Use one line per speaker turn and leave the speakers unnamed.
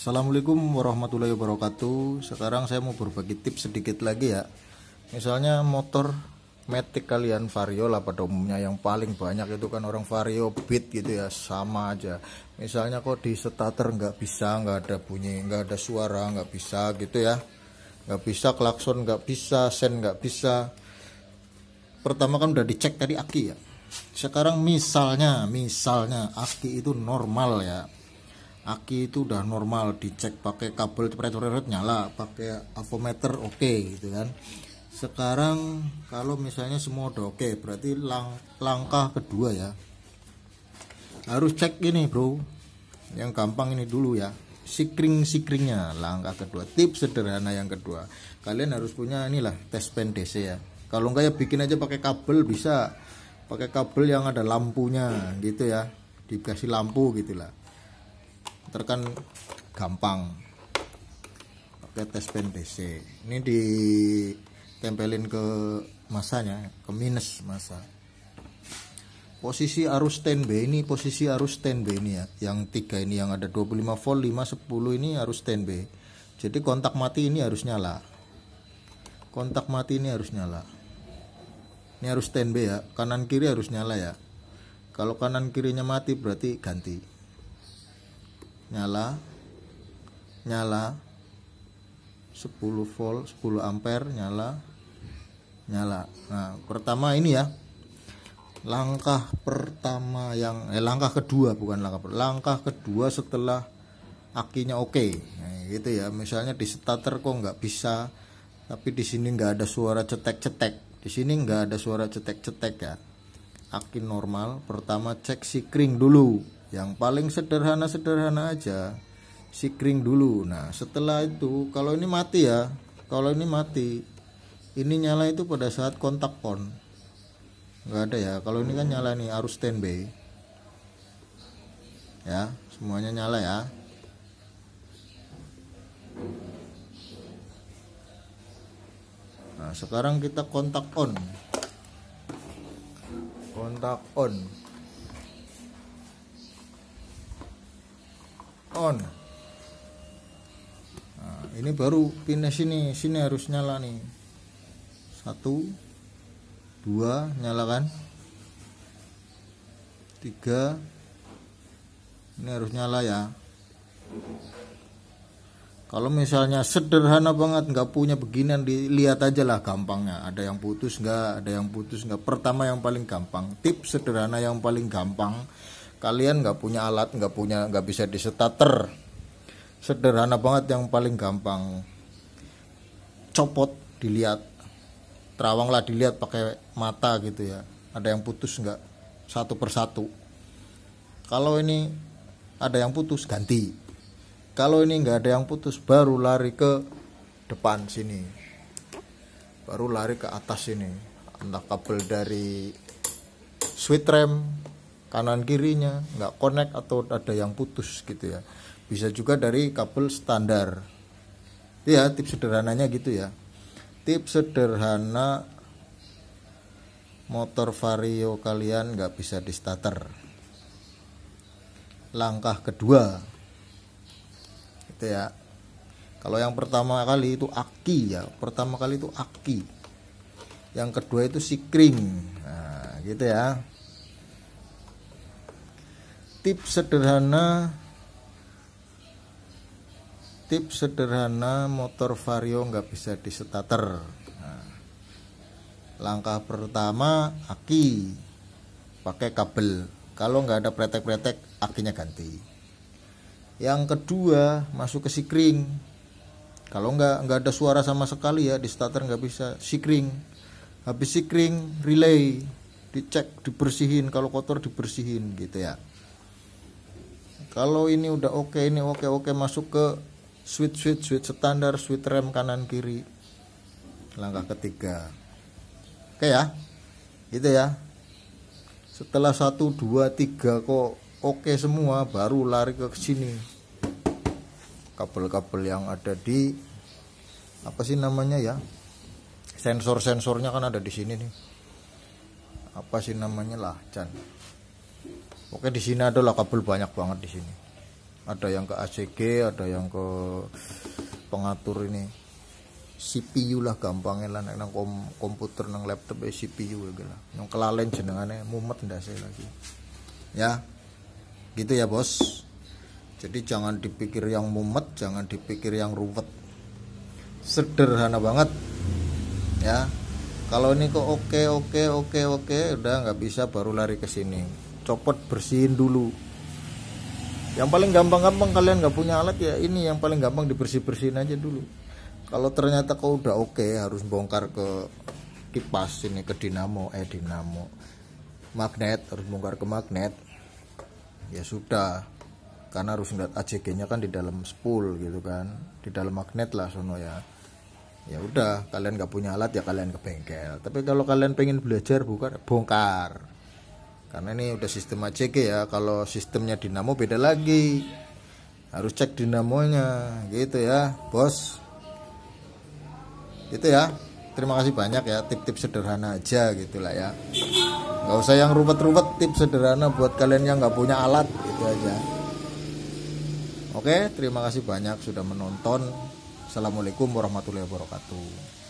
Assalamualaikum warahmatullahi wabarakatuh. Sekarang saya mau berbagi tips sedikit lagi ya. Misalnya motor Matic kalian Vario lah pada umumnya, yang paling banyak itu kan orang Vario Beat gitu ya, sama aja. Misalnya kok di starter nggak bisa, nggak ada bunyi, nggak ada suara, nggak bisa gitu ya, nggak bisa klakson, nggak bisa sen, nggak bisa. Pertama kan udah dicek tadi aki ya. Sekarang misalnya aki itu normal ya, aki itu udah normal, dicek pakai kabel cepret nyala, pakai avometer oke gitu kan. Sekarang kalau misalnya semua udah oke, berarti langkah kedua ya, harus cek ini bro, yang gampang ini dulu ya, sikringnya. Langkah kedua, tips sederhana yang kedua, kalian harus punya inilah tes pen DC ya. Kalau enggak ya bikin aja pakai kabel, bisa pakai kabel yang ada lampunya gitu ya, dikasih lampu gitulah, terkan gampang pakai tes pen DC. Ini ditempelin ke masanya, ke minus masa. Posisi arus standby ini, posisi arus standby ini ya, yang tiga ini yang ada 25 volt, 5, 10 ini arus standby. Jadi kontak mati ini harus nyala, kontak mati ini harus nyala, ini harus standby ya, kanan kiri harus nyala ya. Kalau kanan kirinya mati berarti ganti, nyala 10 volt 10 ampere, nyala. Nah pertama ini ya, langkah pertama yang langkah kedua, bukan langkah kedua setelah akinya oke. Nah, gitu ya. Misalnya di starter kok nggak bisa, tapi di sini nggak ada suara cetek-cetek, di sini nggak ada suara cetek-cetek ya, aki normal. Pertama cek sikring dulu, yang paling sederhana aja, sikring dulu. Nah setelah itu kalau ini mati ya, kalau ini mati, ini nyala itu pada saat kontak on, nggak ada ya. Kalau ini kan nyala nih, arus standby ya, semuanya nyala ya. Nah sekarang kita kontak on, on. Nah, ini baru pindah sini harus nyala nih. 1, 2 nyala kan, 3 ini harus nyala ya. Kalau misalnya sederhana banget, nggak punya beginian, dilihat aja lah gampangnya, ada yang putus nggak, Pertama yang paling gampang, tips sederhana yang paling gampang, kalian nggak punya alat, nggak bisa di starter, sederhana banget yang paling gampang, copot, dilihat terawang lah, dilihat pakai mata gitu ya, ada yang putus nggak, satu persatu. Kalau ini ada yang putus ganti, kalau ini nggak ada yang putus baru lari ke depan sini, baru lari ke atas sini, entah kabel dari switch rem kanan kirinya nggak connect atau ada yang putus gitu ya, bisa juga dari kabel standar ya. Tips sederhananya gitu ya, tips sederhana motor Vario kalian nggak bisa di starter. Langkah kedua itu ya, kalau yang pertama kali itu aki ya, yang kedua itu sikring. Nah gitu ya, tips sederhana motor Vario nggak bisa di starter. Nah, langkah pertama aki, pakai kabel, kalau nggak ada pretek akinya ganti. Yang kedua masuk ke sikring, kalau nggak ada suara sama sekali ya, di starter nggak bisa, sikring. Habis sikring relay dicek, dibersihin, kalau kotor dibersihin gitu ya. Kalau ini udah oke, ini oke, masuk ke switch standar, switch rem kanan kiri. Langkah ketiga oke ya, gitu ya. Setelah 1, 2, 3 kok oke semua, baru lari ke sini, kabel-kabel yang ada di apa sih namanya ya, sensornya kan ada di sini nih, apa sih namanya lah Chan. Oke di sini adalah kabel banyak banget di sini. ada yang ke ACG, ada yang ke pengatur ini CPU lah gampangnya lah nang komputer nang laptop CPU gitu lah. Yang kelalen jenengane mumet ndase lagi. Ya. Gitu ya, Bos. Jadi jangan dipikir yang mumet, jangan dipikir yang ruwet. Sederhana banget. Ya. Kalau ini kok oke, udah nggak bisa baru lari ke sini. Copot, bersihin dulu. Yang paling gampang kalian nggak punya alat ya ini yang paling gampang dibersih-bersihin aja dulu. Kalau ternyata kau udah oke, harus bongkar ke kipas ini ke dinamo magnet, harus bongkar ke magnet. Ya sudah, karena harus ngeliat ACG-nya kan di dalam spool gitu kan, di dalam magnet lah sono ya. Ya udah, kalian nggak punya alat ya kalian ke bengkel. Tapi kalau kalian pengen belajar bongkar. Karena ini udah sistem ACG ya. Kalau sistemnya dinamo beda lagi. Harus cek dinamonya gitu ya, Bos. Gitu ya. Terima kasih banyak ya, tip-tip sederhana aja gitulah ya. Nggak usah yang ruwet-ruwet, tips sederhana buat kalian yang nggak punya alat gitu aja. Oke, terima kasih banyak sudah menonton. Assalamualaikum warahmatullahi wabarakatuh.